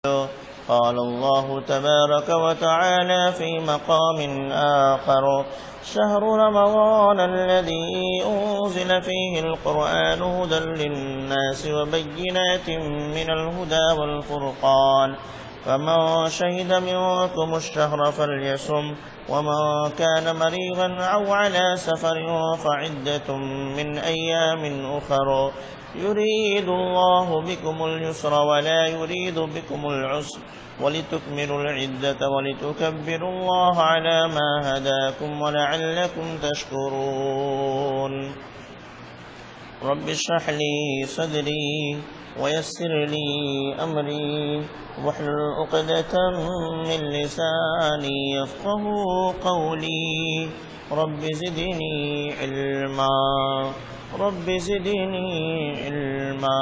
قال الله تبارك وتعالى في مقام آخر: شهر رمضان الذي أنزل فيه القرآن هدى للناس وبينات من الهدى والفرقان، فمن شهد منكم الشهر فليصم، ومن كان مريضا أو على سفر فعدة من أيام أخر، يريد الله بكم اليسر ولا يريد بكم العسر، ولتكملوا العدة ولتكبروا الله على ما هداكم ولعلكم تشكرون. رب اشرح لي صدري ويسر لي أمري واحلل عقدة من لساني يفقهوا قولي. رب زدني علما رب زدني علما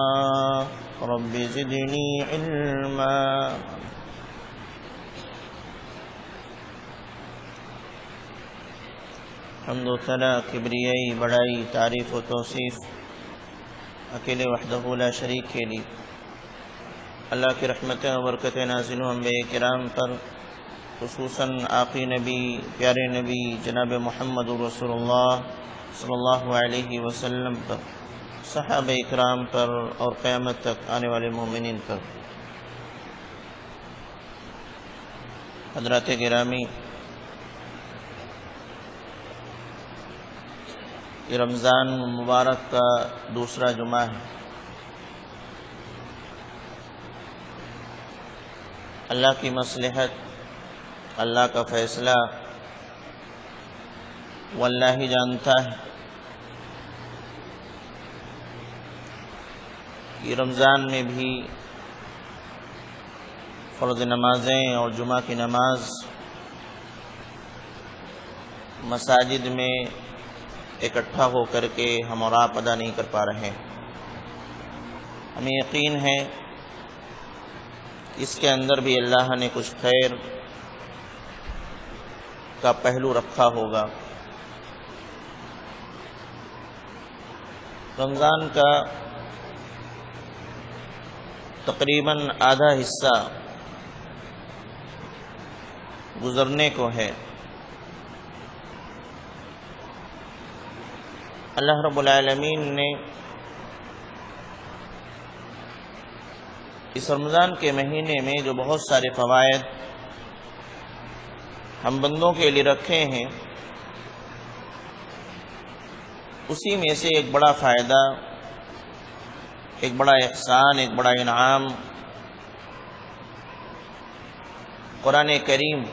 رب زدنی علما. حمد و ثنا، کبریائی، بڑائی، تعریف و توصیف اکیلے وحدہ لا شریک کے لیے. اللہ کی رحمتیں و برکتیں نازل ہوں انبیاء کرام پر، خصوصاً آقی نبی، پیارے نبی جناب محمد رسول اللہ صلی اللہ علیہ وسلم پر، صحابہ اکرام پر اور قیامت تک آنے والے مومنین پر. حضرات گرامی، یہ رمضان مبارک کا دوسرا جمعہ ہے. اللہ کی مصلحت، اللہ کا فیصلہ وہ اللہ ہی جانتا ہے. یہ رمضان میں بھی فرض نمازیں اور جمعہ کی نماز مساجد میں اکٹھا ہو کر کے ہم اور آپ ادا نہیں کر پا رہے ہیں. ہمیں یقین ہے اس کے اندر بھی اللہ نے کچھ خیر کا پہلو رکھا ہوگا. رمضان کا تقریباً آدھا حصہ گزرنے کو ہے. اللہ رب العالمین نے اس رمضان کے مہینے میں جو بہت سارے فوائد ہم بندوں کے لیے رکھے ہیں، اسی میں سے ایک بڑا فائدہ، ایک بڑا احسان، ایک بڑا انعام قرآن کریم.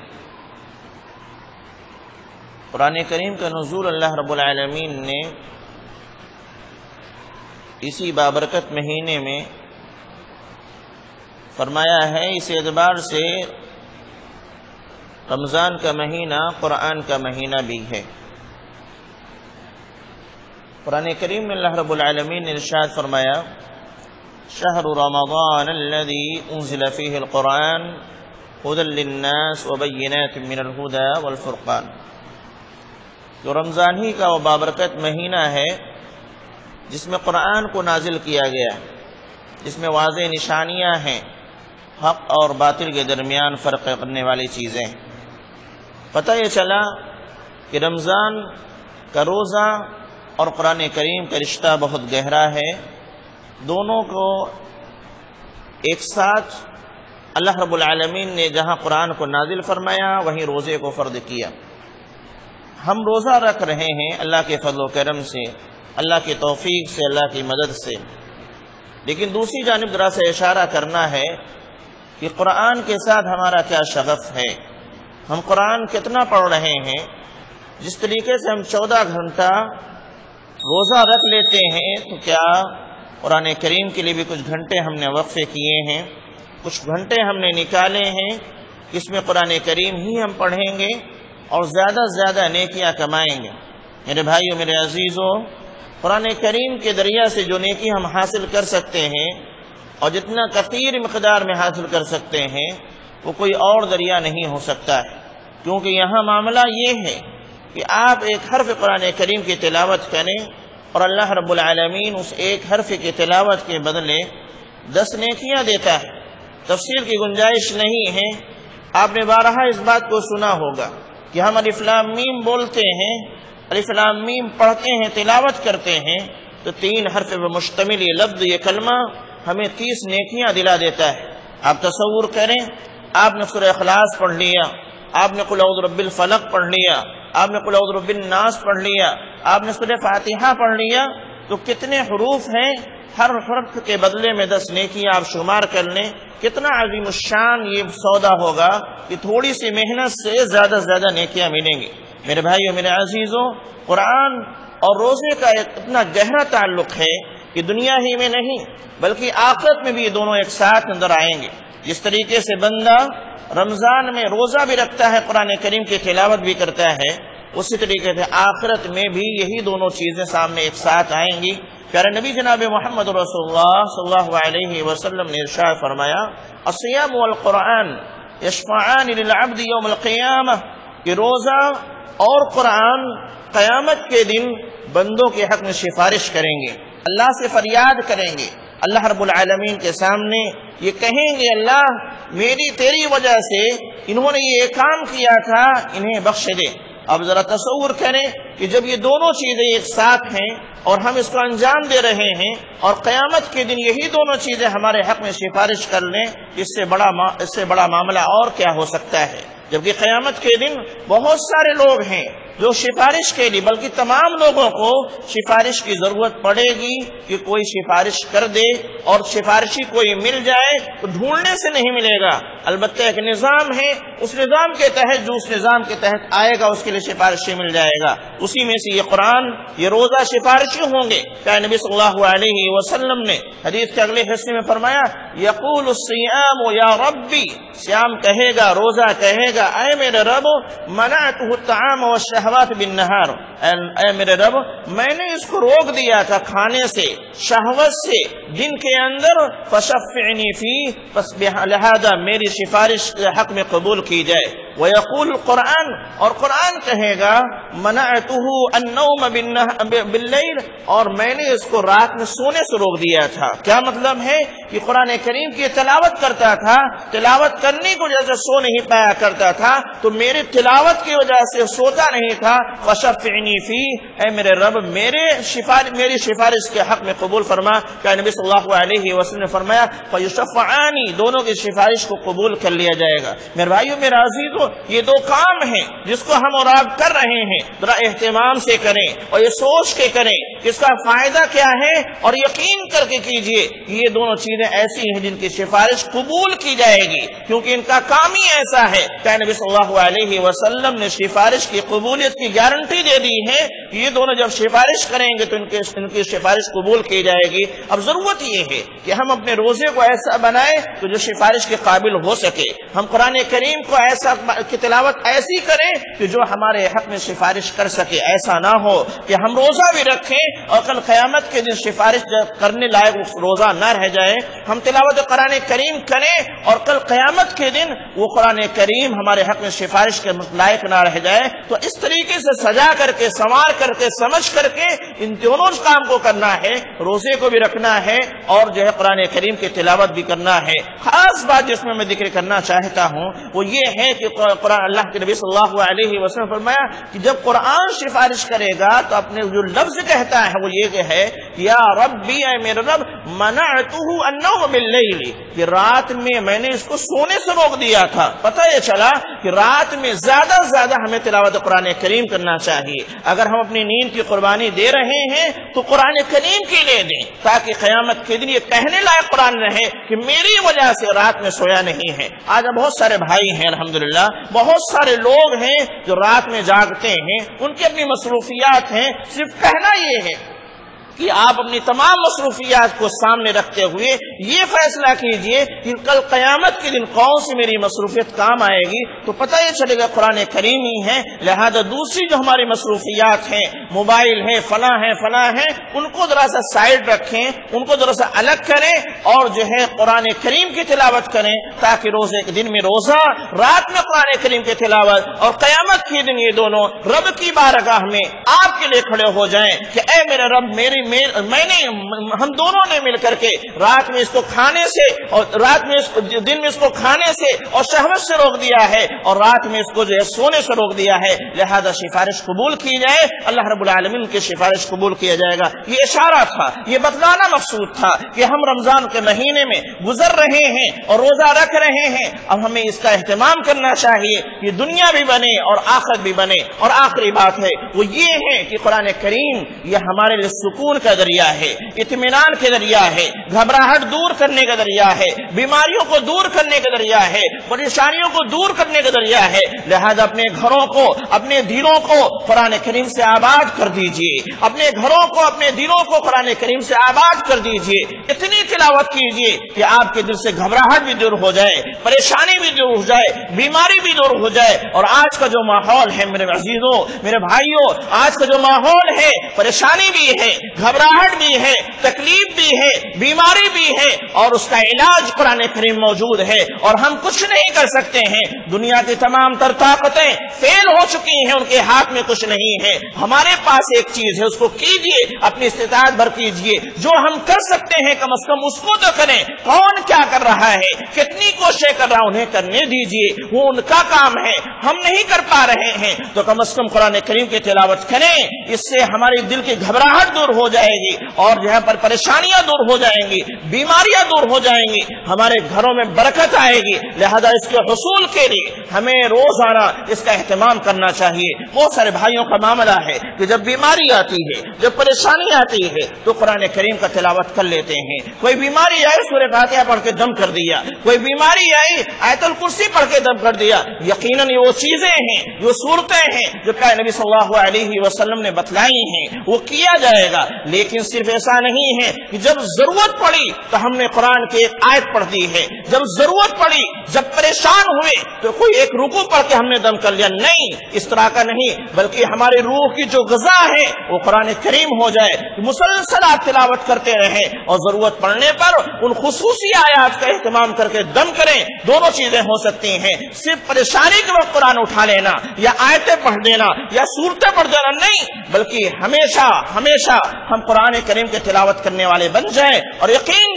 قرآن کریم کا نزول اللہ رب العالمین نے اسی بابرکت مہینے میں فرمایا ہے. اس اعتبار سے رمضان کا مہینہ قرآن کا مہینہ بھی ہے. قرآن کریم میں اللہ رب العالمین نے ارشاد فرمایا: شہر رمضان الذی انزل فیہ القرآن ھدی للناس وبینات من الھدی والفرقان. جو رمضان ہی کا وہ بابرکت مہینہ ہے جس میں قرآن کو نازل کیا گیا، جس میں واضح نشانیاں ہیں، حق اور باطل کے درمیان فرق کرنے والی چیزیں. پتہ یہ چلا کہ رمضان کا روزہ اور قرآن کریم کا رشتہ بہت گہرا ہے. دونوں کو ایک ساتھ اللہ رب العالمین نے جہاں قرآن کو نازل فرمایا وہیں روزے کو فرض کیا. ہم روزہ رکھ رہے ہیں اللہ کے فضل و کرم سے، اللہ کی توفیق سے، اللہ کی مدد سے. لیکن دوسری جانب ذرا سے اشارہ کرنا ہے کہ قرآن کے ساتھ ہمارا کیا شغف ہے. ہم قرآن کتنا پڑھ رہے ہیں. جس طریقے سے ہم 14 گھنٹہ روزہ رکھ لیتے ہیں، تو کیا قرآن کریم کے لیے بھی کچھ گھنٹے ہم نے وقفے کیے ہیں، کچھ گھنٹے ہم نے نکالے ہیں کہ اس میں قرآن کریم ہی ہم پڑھیں گے اور زیادہ سے زیادہ نیکیاں کمائیں گے. میرے بھائیو، میرے عزیزو، قرآن کریم کے ذریعہ سے جو نیکی ہم حاصل کر سکتے ہیں اور جتنا کثیر مقدار میں حاصل کر سکتے ہیں، وہ کوئی اور ذریعہ نہیں ہو سکتا ہے. کیونکہ یہاں معاملہ یہ ہے کہ آپ ایک حرف قرآن کریم کی تلاوت کریں اور اللہ رب العالمین اس ایک حرف کی تلاوت کے بدلے 10 نیکیاں دیتا ہے. تفصیل کی گنجائش نہیں ہے۔ آپ نے بارہا اس بات کو سنا ہوگا کہ ہم الف لام میم بولتے ہیں، الف لام میم پڑھتے ہیں، تلاوت کرتے ہیں، تو 3 حرف پر مشتمل یہ لفظ، یہ کلمہ ہمیں 30 نیکیاں دلا دیتا ہے۔ آپ تصور کریں، آپ نے سورہ اخلاص پڑھ لیا، آپ نے قل اعوذ برب الفلق پڑھ لیا، آپ نے قل اعوذ برب الناس پڑھ لیا، آپ نے سورہ فاتحہ پڑھ لیا، تو کتنے حروف ہیں؟ ہر حرف کے بدلے میں 10 نیکیاں آپ شمار کر لیں۔ کتنا عظیم الشان یہ سودا ہوگا کہ تھوڑی سی محنت سے زیادہ سے زیادہ نیکیاں ملیں گی۔ میرے بھائیو، میرے عزیزوں، قرآن اور روزے کا ایک اتنا گہرا تعلق ہے کہ دنیا ہی میں نہیں بلکہ آخرت میں بھی یہ دونوں ایک ساتھ نظر آئیں گے۔ جس طریقے سے بندہ رمضان میں روزہ بھی رکھتا ہے، قرآن کریم کی تلاوت بھی کرتا ہے، اسی طریقے سے آخرت میں بھی یہی دونوں چیزیں سامنے ایک ساتھ آئیں گی۔ پیارے نبی جناب محمد رسول اللہ صلی اللہ علیہ وسلم نے ارشاد فرمایا، الصیام والقرآن یشفعان للعبد یوم القیامہ، کہ روزہ اور قرآن قیامت کے دن بندوں کے حق میں سفارش کریں گے، اللہ سے فریاد کریں گے، اللہ رب العالمین کے سامنے یہ کہیں گے، اللہ میری تیری وجہ سے انہوں نے یہ کام کیا تھا، انہیں بخش دے۔ اب ذرا تصور کریں کہ جب یہ دونوں چیزیں ایک ساتھ ہیں اور ہم اس کو انجام دے رہے ہیں اور قیامت کے دن یہی دونوں چیزیں ہمارے حق میں سفارش کر لیں، اس سے بڑا معاملہ اور کیا ہو سکتا ہے؟ جبکہ قیامت کے دن بہت سارے لوگ ہیں جو سفارش کے لیے، بلکہ تمام لوگوں کو سفارش کی ضرورت پڑے گی کہ کوئی سفارش کر دے، اور سفارشی کوئی مل جائے تو ڈھونڈنے سے نہیں ملے گا، البتہ ایک نظام ہے، اس نظام کے تحت جو اس نظام کے تحت آئے گا اس کے لیے سفارشی مل جائے گا۔ اسی میں سے یہ قرآن، یہ روزہ سفارشی ہوں گے۔ کہ نبی صلی اللہ علیہ وسلم نے حدیث کے اگلے حصے میں فرمایا، یقول الصیام یا ربی، صیام کہے گا، روزہ کہے گا، اے میرے رب منعتہ الطعام والشہوات بالنہار، اے میرے رب میں نے اس کو روک دیا تھا کھانے سے، شہوت سے دن کے اندر، فشفعنی فی، پس لہذا میری سفارش حق میں قبول کی جائے۔ ویقول القرآن، اور قرآن کہے گا، منعتہ النوم باللیل، اور میں نے اس کو رات میں سونے سے روک دیا تھا۔ کیا مطلب ہے کہ قرآن کریم کی تلاوت کرتا تھا، تلاوت کرنے کی وجہ سے سو نہیں پایا کرتا تھا، تو میری تلاوت کی وجہ سے سوتا نہیں تھا، فشفعنی فی، اے میرے رب میری سفارش کے حق میں قبول فرما۔ کہ نبی صلی اللہ علیہ وسلم نے فرمایا، فیشفعانی، دونوں کی سفارش کو قبول کر لیا جائے گا۔ میرے بھائیو، میرے عزیزو، یہ دو کام ہیں جس کو ہم اور آپ کر رہے ہیں، ذرا اہتمام سے کریں اور یہ سوچ کے کریں کہ اس کا فائدہ کیا ہے، اور یقین کر کے کیجئے یہ دونوں چیزیں ایسی ہیں جن کی سفارش قبول کی جائے گی، کیونکہ ان کا کام ہی ایسا ہے۔ کہ نبی صلی اللہ علیہ وسلم نے سفارش کی قبولیت کی گارنٹی دے دی ہے کہ یہ دونوں جب سفارش کریں گے تو ان کی سفارش قبول کی جائے گی۔ اب ضرورت یہ ہے کہ ہم اپنے روزے کو ایسا بنائیں کہ جو سفارش کے قابل ہو سکے، ہم قرآن کریم کو ایسا کی تلاوت ایسی کریں کہ جو ہمارے حق میں سفارش کر سکے۔ ایسا نہ ہو کہ ہم روزہ بھی رکھیں اور کل قیامت کے دن سفارش کرنے لائق روزہ نہ رہ جائے۔ ہم تلاوت قرآن کریم کریں اور کل قیامت کے دن وہ قرآن کریم ہمارے حق میں سفارش کے لائق نہ رہ جائے۔ تو اس طریقے سے سجا کر کے، سنوار کر کے، سمجھ کر کے ان دونوں کام کو کرنا ہے، روزے کو بھی رکھنا ہے اور جو ہے قرآن کریم کی تلاوت بھی کرنا ہے۔ خاص بات جس میں میں ذکر کرنا چاہتا ہوں وہ یہ ہے کہ قرآن، اللہ کے نبی صلی اللہ علیہ وسلم فرمایا کہ جب قرآن سفارش کرے گا تو اپنے جو لفظ کہتا ہے وہ یہ ہے، یا ربی، اے میرے رب، منعتہ النوم باللیل، کہ رات میں نے اس کو سونے سے روک دیا تھا۔ پتہ یہ چلا کہ رات میں زیادہ سے زیادہ ہمیں تلاوت قرآن کریم کرنا چاہیے۔ اگر ہم اپنی نیند کی قربانی دے رہے ہیں تو قرآن کریم کی لے دیں، تاکہ قیامت کے دن یہ کہنے لائق قرآن رہے کہ میری وجہ سے رات میں سویا نہیں ہے۔ آج بہت سارے بھائی ہیں الحمدللہ، بہت سارے لوگ ہیں جو رات میں جاگتے ہیں، ان کی اپنی مصروفیات ہیں، صرف کہنا یہ ہے کہ آپ اپنی تمام مصروفیات کو سامنے رکھتے ہوئے یہ فیصلہ کیجئے کہ کل قیامت کے دن کون سی میری مصروفیت کام آئے گی، تو پتہ یہ چلے گا قرآن کریم ہی ہے۔ لہذا دوسری جو ہماری مصروفیات ہیں، موبائل ہے، فلاں ہیں، ان کو ذرا سا سائڈ رکھیں، ان کو ذرا سا الگ کریں اور جو ہے قرآن کریم کی تلاوت کریں، تاکہ روزے کے دن میں روزہ، رات میں قرآن کریم کی تلاوت، اور قیامت کے دن یہ دونوں رب کی بارگاہ میں آپ کے لیے کھڑے ہو جائیں کہ اے میرے رب میری ہم دونوں نے مل کر کے رات میں اس کو کھانے سے اور دن میں اس کو کھانے سے اور شہوت سے روک دیا ہے اور رات میں اس کو جو ہے سونے سے روک دیا ہے، لہذا سفارش قبول کی جائے، اللہ رب العالمین کی سفارش قبول کیا جائے گا۔ یہ اشارہ تھا، یہ بتلانا مقصود تھا کہ ہم رمضان کے مہینے میں گزر رہے ہیں اور روزہ رکھ رہے ہیں، اب ہمیں اس کا اہتمام کرنا چاہیے کہ دنیا بھی بنے اور آخرت بھی بنے۔ اور آخری بات ہے وہ یہ ہے کہ قرآن کریم یہ ہمارے لیے سکون کا ذریعہ ہے، اطمینان کے ذریعہ ہے، گھبراہٹ دور کرنے کا ذریعہ ہے، بیماریوں کو دور کرنے کا ذریعہ ہے، پریشانیوں کو دور کرنے کا ذریعہ ہے۔ لہذا اپنے گھروں کو، اپنے دلوں کو قرآن کریم سے آباد کر دیجئے، اپنے گھروں کو، اپنے دلوں کو قرآن کریم سے آباد کر دیجئے، اتنی تلاوت کیجئے کہ آپ کے دل سے گھبراہٹ بھی دور ہو جائے، پریشانی بھی دور ہو جائے، بیماری بھی دور ہو جائے۔ اور آج کا جو ماحول ہے میرے عزیزوں، میرے بھائیوں، آج کا جو ماحول ہے پریشانی بھی ہے، گھبراہٹ بھی ہے، تکلیف بھی ہے، بیماری بھی ہے، اور اس کا علاج قرآن کریم موجود ہے اور ہم کچھ نہیں کر سکتے ہیں۔ دنیا کی تمام تر طاقتیں فیل ہو چکی ہیں، ان کے ہاتھ میں کچھ نہیں ہے۔ ہمارے پاس ایک چیز ہے، اس کو کیجئے، اپنی استطاعت بھر کیجئے، جو ہم کر سکتے ہیں کم از کم اس کو تو کریں۔ کون کیا کر رہا ہے، کتنی کوششیں کر رہا ہے، انہیں کرنے دیجئے، وہ ان کا کام ہے، ہم نہیں کر پا رہے ہیں تو کم از کم قرآن کریم کی تلاوت کریں، اس سے ہمارے دل کی گھبراہٹ دور ہو جائے گی اور یہاں پر پریشانیاں دور ہو جائیں گی، بیماریاں دور ہو جائیں گی، ہمارے گھروں میں برکت آئے گی۔ لہذا اس کے حصول کے لیے ہمیں روزانہ اس کا اہتمام کرنا چاہیے۔ بہت سارے بھائیوں کا معاملہ ہے کہ جب بیماری آتی ہے، جب پریشانی آتی ہے تو قرآن کریم کا تلاوت کر لیتے ہیں۔ کوئی بیماری آئی سورہ فاتحہ پڑھ کے دم کر دیا، کوئی بیماری آئی آیت الکرسی پڑھ کے دم کر دیا۔ یقیناً یہ وہ چیزیں ہیں، جو صورتیں ہیں جو کہ نبی صلی اللہ علیہ وسلم نے بتلائی ہیں، وہ کیا جائے گا۔ لیکن صرف ایسا نہیں ہے کہ جب ضرورت پڑی تو ہم نے قرآن کی ایک آیت پڑھ دی ہے، جب ضرورت پڑی، جب پریشان ہوئے تو کوئی ایک رکوع پڑھ کے ہم نے دم کر لیا، نہیں، اس طرح کا نہیں، بلکہ ہمارے روح کی جو غذا ہے وہ قرآن کریم ہو جائے، مسلسل آپ تلاوت کرتے رہیں اور ضرورت پڑنے پر ان خصوصی آیات کا اہتمام کر کے دم کریں۔ دونوں چیزیں ہو سکتی ہیں، صرف پریشانی کے وقت قرآن اٹھا لینا یا آیتیں پڑھ دینا یا سورتیں پڑھ دینا نہیں، بلکہ ہمیشہ ہمیشہ ہم قرآن کریم کے تلاوت کرنے والے بن جائیں۔ اور یقین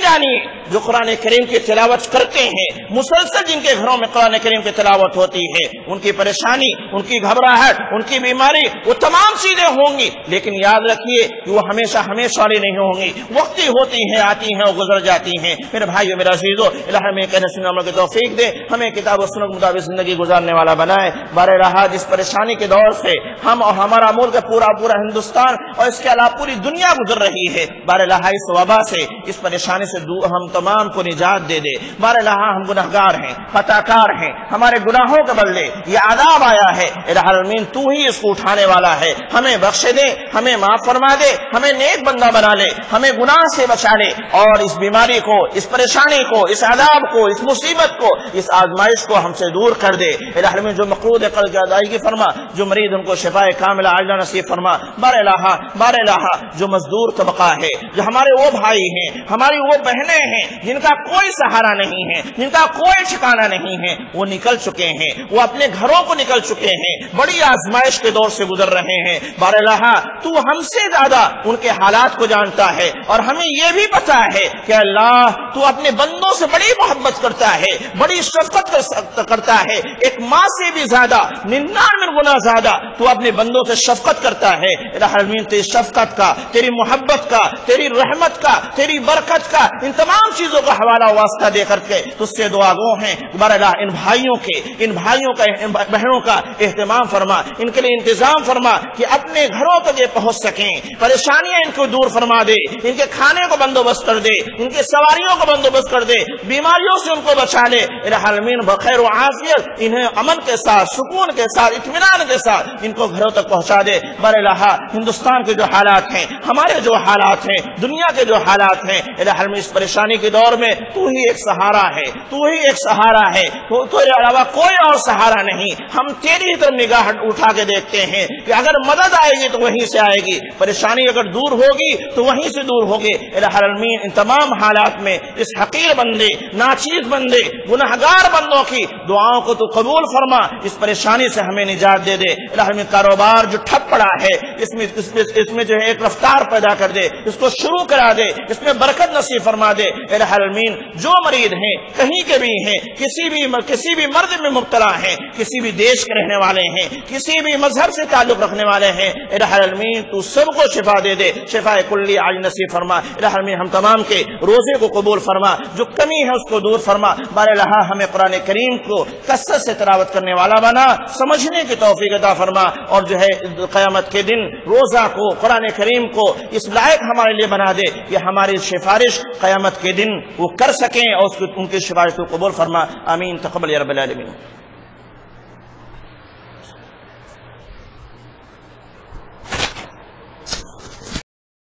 جانیے جو قرآن کریم کی تلاوت کرتے ہیں، مسلسل جن کے گھروں میں قرآن کریم کی تلاوت ہوتی ہے، ان کی پریشانی، ان کی گھبراہٹ، ان کی بیماری، وہ تمام چیزیں ہوں گی، لیکن یاد رکھیے کہ وہ ہمیشہ والی نہیں ہوں گی، وقتی ہوتی ہیں، آتی ہیں اور گزر جاتی ہیں۔ میرے بھائیو، میرے عزیزو، الہ ہمیں کہنے سننے عمل کی توفیق دے، ہمیں کتاب و سنت کے مطابق زندگی گزارنے والا بنائے۔ بار رہا جس پریشانی کے دور سے ہم اور ہمارا ملک پورا ہندوستان اور اس کے علاوہ پوری دنیا گزر رہی ہے، بار رہا اس وبا سے، اس پریشانی سے ہم تمام کو نجات دے دے۔ بار رہا ہم گناہگار ہیں، خطا کار ہیں، ہمارے گناہوں کے بدلے یہ عذاب آیا ہے، الہ العالمین تو ہی اس کو اٹھانے والا ہے، ہمیں بخش دے، ہمیں معاف فرما دے، ہمیں نیک بندہ بنا لے، ہمیں گناہ سے بچا لے، اور اس بیماری کو، اس پریشانی کو، اس عذاب کو، اس مصیبت کو، اس آزمائش کو ہم سے دور کر دے۔ الہ العالمین جو مقروض قرض کی ادائیگی فرما، جو مریض ان کو شفاء کاملہ عاجلہ نصیب فرما۔ بار الہ جو مزدور طبقہ ہے، جو ہمارے وہ بھائی ہیں، ہماری وہ بہنیں ہیں جن کا کوئی سہارا نہیں ہے، جن کا کوئی ٹھکانہ نہیں ہے، وہ نکل چکے ہیں، وہ اپنے گھروں کو نکل چکے ہیں، بڑی آزمائش کے دور سے گزر رہے ہیں۔ بار الہ تو ہم سے زیادہ ان کے حالات کو جانتا ہے، اور ہمیں یہ بھی پتا ہے کہ اللہ تو اپنے بندوں سے بڑی محبت کرتا ہے، بڑی شفقت کرتا ہے، ایک ماں سے بھی زیادہ، 99 گنا زیادہ تو اپنے بندوں سے شفقت کرتا ہے۔ الہ العالمین تیری شفقت کا، تیری محبت کا، تیری رحمت کا، تیری برکت کا، ان تمام چیزوں کا حوالہ واسطہ دے کر کے تجھ سے دعا گو ہیں۔ بار الہ ان بھائیوں کا ان بہنوں کا اہتمام فرما، ان کے لیے انتظام فرما کہ اپنے گھروں تک یہ پہنچ سکیں، پریشانیاں ان کو دور فرما دے، ان کے کھانے کو بندوبست کر دے، ان کے سواریوں کو بندوبست کر دے، بیماریوں سے ان کو بچا لے۔ الہ العالمین بخیر و عافیت انہیں امن کے ساتھ، سکون کے ساتھ، اطمینان کے ساتھ ان کو گھروں تک پہنچا دے۔ بار الہ ہندوستان کے جو حالات ہیں، ہمارے جو حالات ہیں، دنیا کے جو حالات ہیں، الہ العالمین اس پریشانی کے دور میں تو ہی ایک سہارا ہے، تو ہی ایک سہارا ہے، تو علاوہ کوئی اور سہارا نہیں۔ ہم تیری طرف نگاہ اٹھا کے دیکھتے ہیں کہ اگر مدد آئے گی تو وہیں سے آئے گی، پریشانی اگر دور ہوگی تو وہیں سے دور ہوگی۔ الہ العالمین ان تمام حالات میں اس حقیر بندے، ناچیز بندے، گنہگار بندوں کی دعاؤں کو تو قبول فرما، اس پریشانی سے ہمیں نجات دے دے۔ الہ کاروبار جو ٹھپ پڑا ہے اس میں جو ہے ایک رفتار پیدا کر دے، اس کو شروع کرا دے، اس میں برکت نصیب فرما دے۔ الہ العالمین جو مریض ہیں کہیں کے بھی ہیں، کسی بھی مرض میں مبتلا ہیں، کسی بھی دیش کے رہنے والے ہیں، کسی بھی مذہب سے تعلق رکھنے والے ہیں، الہ العالمین تو سب کو شفا دے دے، شفا کلی عاجل نصیب فرما۔ الہ العالمین ہم تمام کے روزے کو قبول فرما، جو کمی ہے اس کو دور فرما۔ بار الہ ہمیں قرآن کریم کو کثرت سے تلاوت کرنے والا بنا، سمجھنے کی توفیق عطا فرما، اور جو ہے قیامت کے دن روزہ کو، قرآن کریم کو اس لائق ہمارے لیے بنا دے کہ ہماری سفارش قیامت کے دن وہ کر سکیں، اور ان کی سفارش کو قبول فرما۔ آمین تقبل یا رب العالمین۔